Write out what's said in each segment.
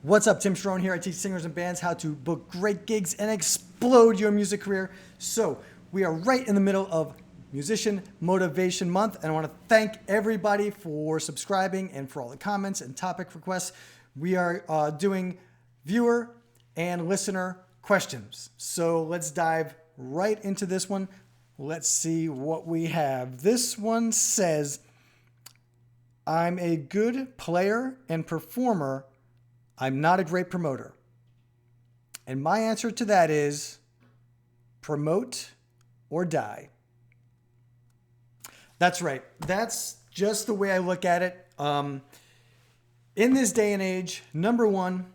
What's up, Tim Charron here. I teach singers and bands how to book great gigs and explode your music career. So we are right in the middle of Musician Motivation Month, and I want to thank everybody for subscribing and for all the comments and topic requests. We are doing viewer and listener questions. So let's dive right into this one. Let's see what we have. This one says, I'm a good player and performer. I'm not a great promoter. And my answer to that is promote or die. That's right. That's just the way I look at it. In this day and age, number one,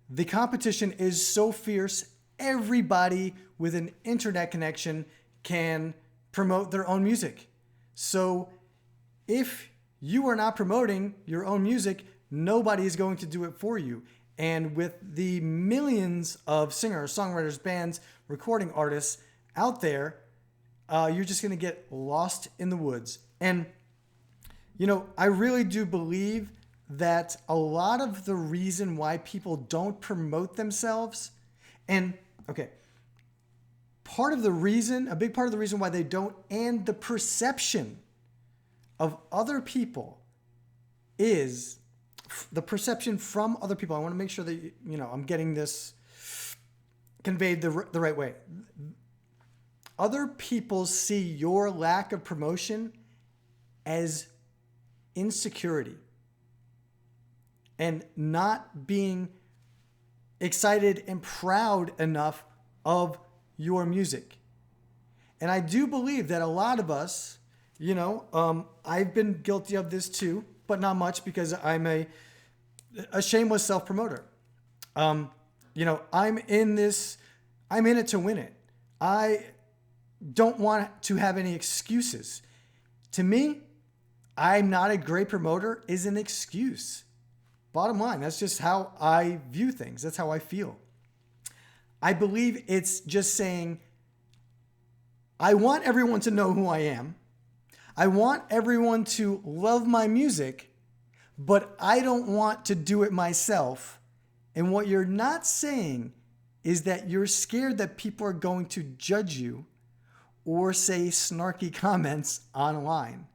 the competition is so fierce. Everybody with an internet connection can promote their own music. So if you are not promoting your own music, nobody is going to do it for you. And with the millions of singers, songwriters, bands, recording artists out there, you're just going to get lost in the woods. And, you know, I really do believe that a lot of the reason why people don't promote themselves, and, okay, a big part of the reason why they don't, and the perception of other people is the perception from other people. I want to make sure that, I'm getting this conveyed the right way. Other people see your lack of promotion as insecurity and not being excited and proud enough of your music. And I do believe that a lot of us, I've been guilty of this too, but not much because I'm a shameless self-promoter. I'm in it to win it. I don't want to have any excuses. To me, I'm not a great promoter is an excuse. Bottom line, that's just how I view things. That's how I feel. I believe it's just saying, I want everyone to know who I am. I want everyone to love my music, but I don't want to do it myself. And what you're not saying is that you're scared that people are going to judge you or say snarky comments online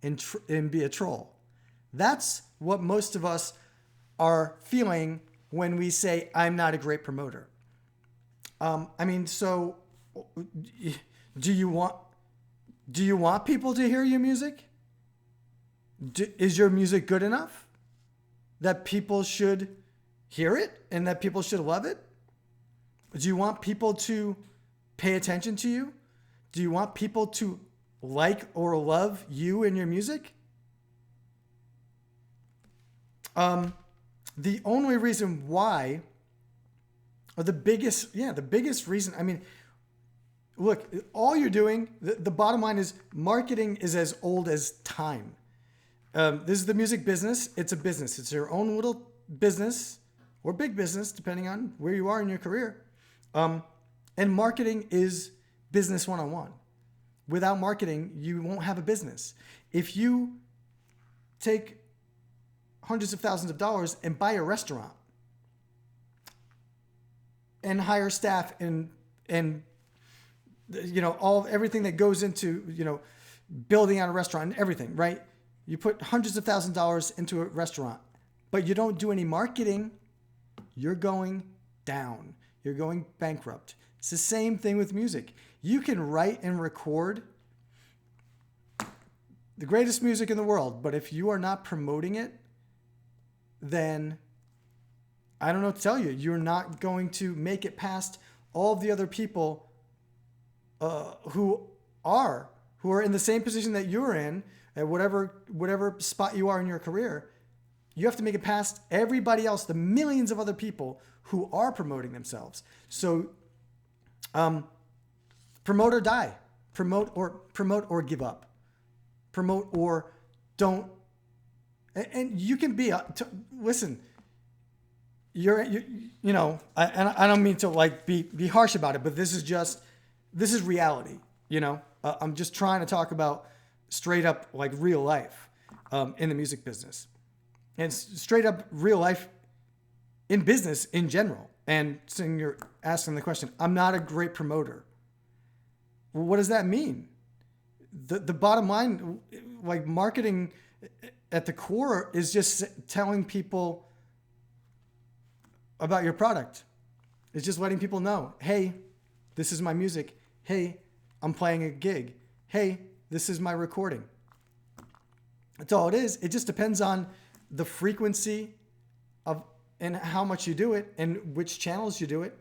and be a troll. That's what most of us are feeling when we say, I'm not a great promoter. So do you want people to hear your music? Is your music good enough that people should hear it and that people should love it? Do you want people to pay attention to you? Do you want people to like or love you and your music? The only reason why, or the biggest reason, look, all you're doing, the bottom line is marketing is as old as time. This is the music business. It's a business. It's your own little business or big business, depending on where you are in your career. And marketing is business 101. Without marketing, you won't have a business. If you take hundreds of thousands of dollars and buy a restaurant and hire staff and everything that goes into, building out a restaurant and everything, right? You put hundreds of thousands of dollars into a restaurant, but you don't do any marketing, you're going down. You're going bankrupt. It's the same thing with music. You can write and record the greatest music in the world, but if you are not promoting it, then I don't know what to tell you. You're not going to make it past all of the other people who are in the same position that you're in at whatever spot you are in your career. You have to make it past everybody else, the millions of other people who are promoting themselves. So promote or die. Promote or give up. Promote or don't. And you can be listen. I don't mean to be harsh about it, but this is reality. I'm just trying to talk about straight up real life in the music business. And straight up real life in business in general. And so you're asking the question, I'm not a great promoter. Well, what does that mean? The bottom line, like marketing at the core, is just telling people about your product. It's just letting people know, hey, this is my music. Hey, I'm playing a gig. Hey, this is my recording. That's all it is. It just depends on the frequency of and how much you do it and which channels you do it.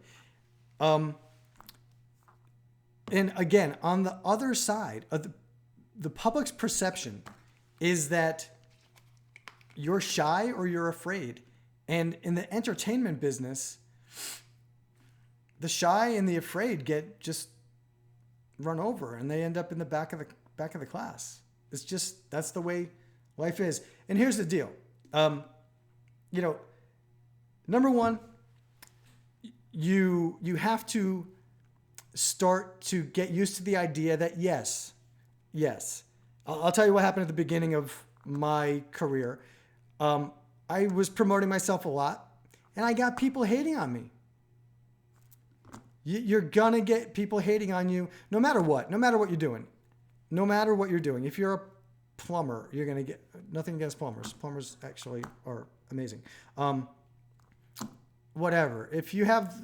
And again, on the other side of the public's perception is that you're shy or you're afraid. And in the entertainment business, the shy and the afraid get just run over and they end up in the back of the class. It's just, that's the way life is. And here's the deal. Number one, you have to start to get used to the idea that yes. I'll tell you what happened at the beginning of my career. I was promoting myself a lot and I got people hating on me. You're gonna get people hating on you no matter what you're doing. No matter what you're doing. If you're a plumber, you're gonna get, nothing against plumbers. Plumbers actually are amazing. Whatever. If you have,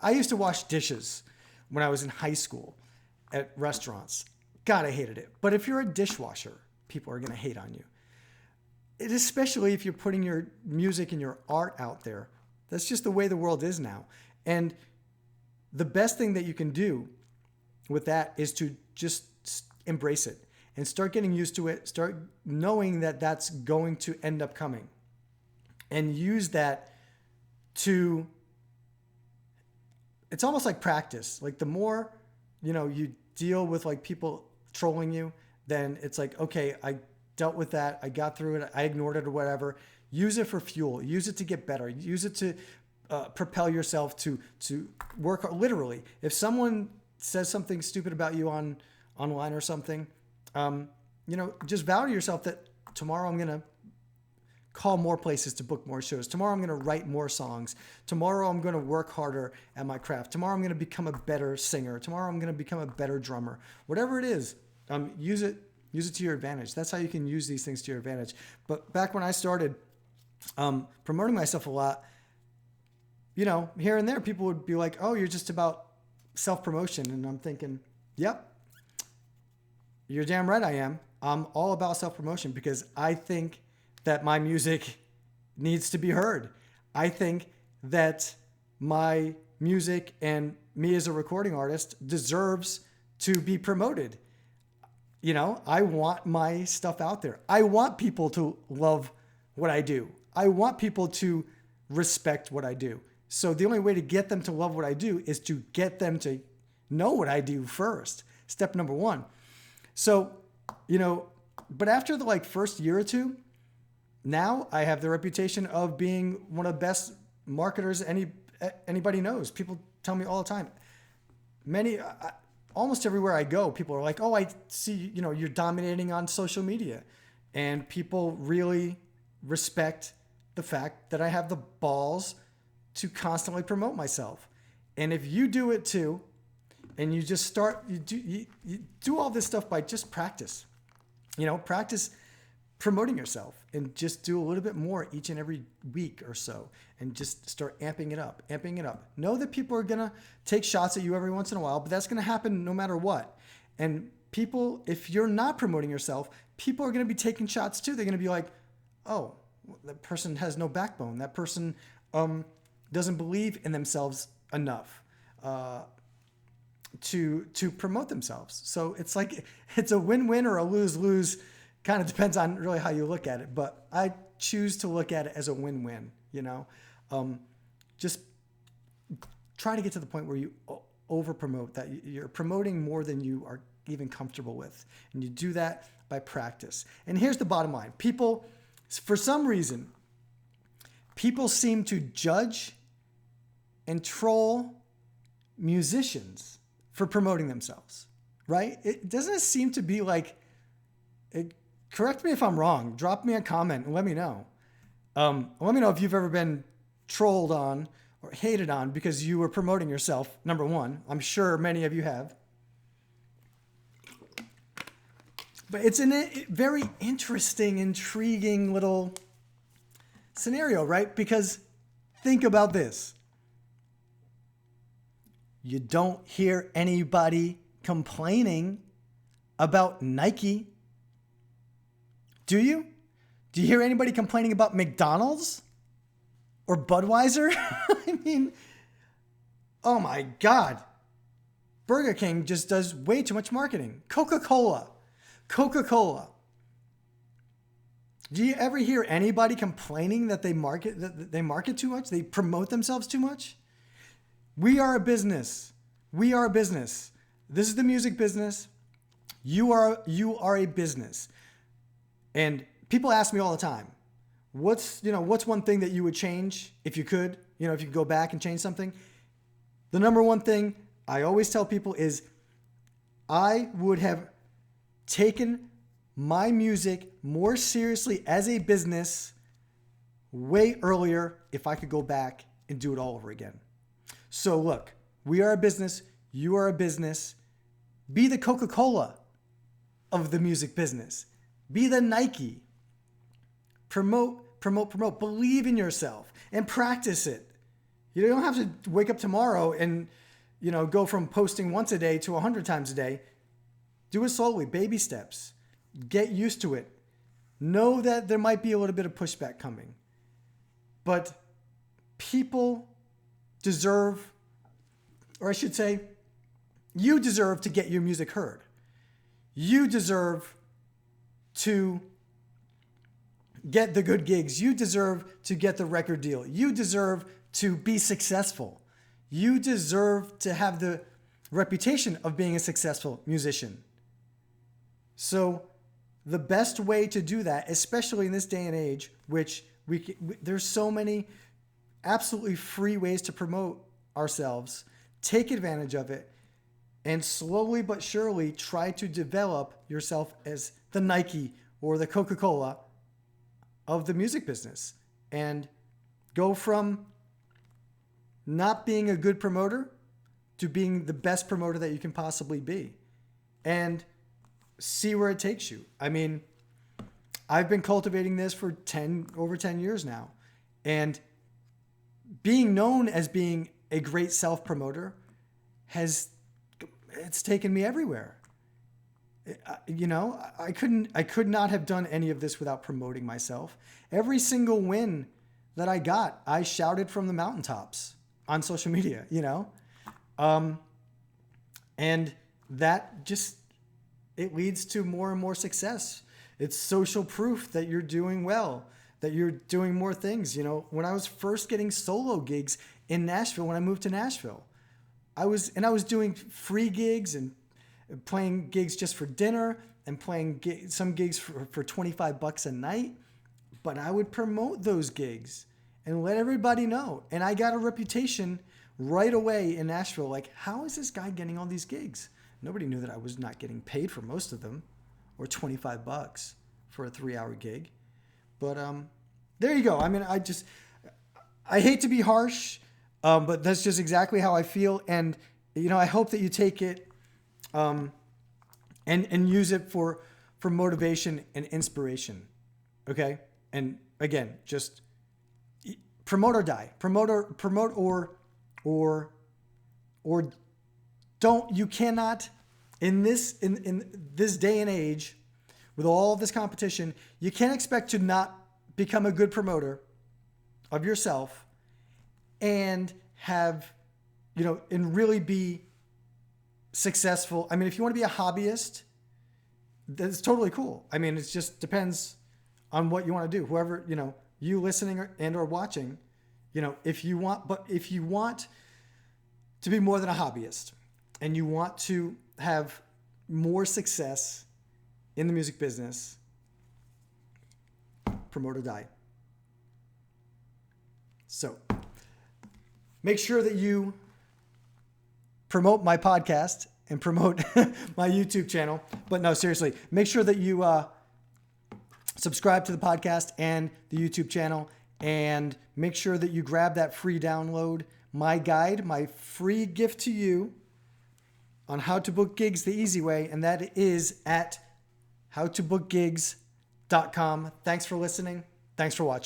I used to wash dishes when I was in high school at restaurants. God, I hated it. But if you're a dishwasher, people are gonna hate on you. Especially if you're putting your music and your art out there. That's just the way the world is now. And the best thing that you can do with that is to just embrace it and start getting used to it. Start knowing that that's going to end up coming and use that to, it's almost like practice. Like the more, you deal with like people trolling you, then it's like, okay, I dealt with that. I got through it. I ignored it or whatever. Use it for fuel. Use it to get better. Use it to propel yourself to work literally. If someone says something stupid about you online or something, just vow to yourself that tomorrow I'm going to call more places to book more shows. Tomorrow I'm going to write more songs. Tomorrow I'm going to work harder at my craft. Tomorrow I'm going to become a better singer. Tomorrow I'm going to become a better drummer. Whatever it is, use it to your advantage. That's how you can use these things to your advantage. But back when I started promoting myself a lot, here and there, people would be like, oh, you're just about self-promotion. And I'm thinking, yep, you're damn right I am. I'm all about self-promotion because I think that my music needs to be heard. I think that my music and me as a recording artist deserves to be promoted. I want my stuff out there. I want people to love what I do. I want people to respect what I do. So the only way to get them to love what I do is to get them to know what I do first. Step number one. So, but after the first year or two, now I have the reputation of being one of the best marketers anybody knows. People tell me all the time. Almost everywhere I go, people are like, oh, I see, you're dominating on social media. And people really respect the fact that I have the balls to constantly promote myself. And if you do it too, and you just you do all this stuff by just practice, practice promoting yourself and just do a little bit more each and every week or so and just start amping it up. Know that people are going to take shots at you every once in a while, but that's going to happen no matter what. And people, if you're not promoting yourself, people are going to be taking shots too. They're going to be like, oh, that person has no backbone. That person doesn't believe in themselves enough to promote themselves. So it's like, it's a win-win or a lose-lose. Kind of depends on really how you look at it, but I choose to look at it as a win-win, just try to get to the point where you over promote, that you're promoting more than you are even comfortable with. And you do that by practice. And here's the bottom line. People, for some reason, people seem to judge and troll musicians for promoting themselves, right? It doesn't seem to be like, correct me if I'm wrong. Drop me a comment and let me know. Let me know if you've ever been trolled on or hated on because you were promoting yourself, number one. I'm sure many of you have. But it's a very interesting, intriguing little scenario, right? Because think about this. You don't hear anybody complaining about Nike. Do you? Do you hear anybody complaining about McDonald's or Budweiser? I mean, oh my God. Burger King just does way too much marketing. Coca-Cola. Do you ever hear anybody complaining that they market too much? They promote themselves too much? We are a business. This is the music business. You are a business. And people ask me all the time, what's one thing that you would change if you could, if you could go back and change something? The number one thing I always tell people is I would have taken my music more seriously as a business way earlier if I could go back and do it all over again. So look, we are a business. You are a business. Be the Coca-Cola of the music business. Be the Nike. Promote. Believe in yourself and practice it. You don't have to wake up tomorrow and, go from posting once a day to 100 times a day. Do it slowly, baby steps. Get used to it. Know that there might be a little bit of pushback coming. But people deserve, or I should say, you deserve to get your music heard. You deserve to get the good gigs. You deserve to get the record deal. You deserve to be successful. You deserve to have the reputation of being a successful musician. So the best way to do that, especially in this day and age, which there's so many absolutely free ways to promote ourselves, take advantage of it, and slowly but surely try to develop yourself as the Nike or the Coca-Cola of the music business, and go from not being a good promoter to being the best promoter that you can possibly be, and see where it takes you. I mean, I've been cultivating this for over 10 years now, and being known as being a great self-promoter it's taken me everywhere. I could not have done any of this without promoting myself. Every single win that I got, I shouted from the mountaintops on social media, and that just, it leads to more and more success. It's social proof that you're doing well, that you're doing more things. When I was first getting solo gigs in Nashville, when I moved to Nashville, I was doing free gigs and playing gigs just for dinner and playing some gigs for $25 a night. But I would promote those gigs and let everybody know. And I got a reputation right away in Nashville. Like, how is this guy getting all these gigs? Nobody knew that I was not getting paid for most of them, or $25 for a 3-hour gig. But there you go. I mean, I hate to be harsh, but that's just exactly how I feel. And, I hope that you take it and use it for motivation and inspiration. Okay? And again, just promote or die. Promote or don't. You cannot, in this day and age, with all of this competition, you can't expect to not become a good promoter of yourself and have, and really be successful. I mean, if you want to be a hobbyist, that's totally cool. I mean, it just depends on what you want to do. Whoever, you listening or watching, if you want to be more than a hobbyist and you want to have more success in the music business, promote or die. So make sure that you promote my podcast and promote my YouTube channel. But no, seriously, make sure that you subscribe to the podcast and the YouTube channel and make sure that you grab that free download, my guide, my free gift to you on how to book gigs the easy way, and that is at howtobookgigs.com. Thanks for listening. Thanks for watching.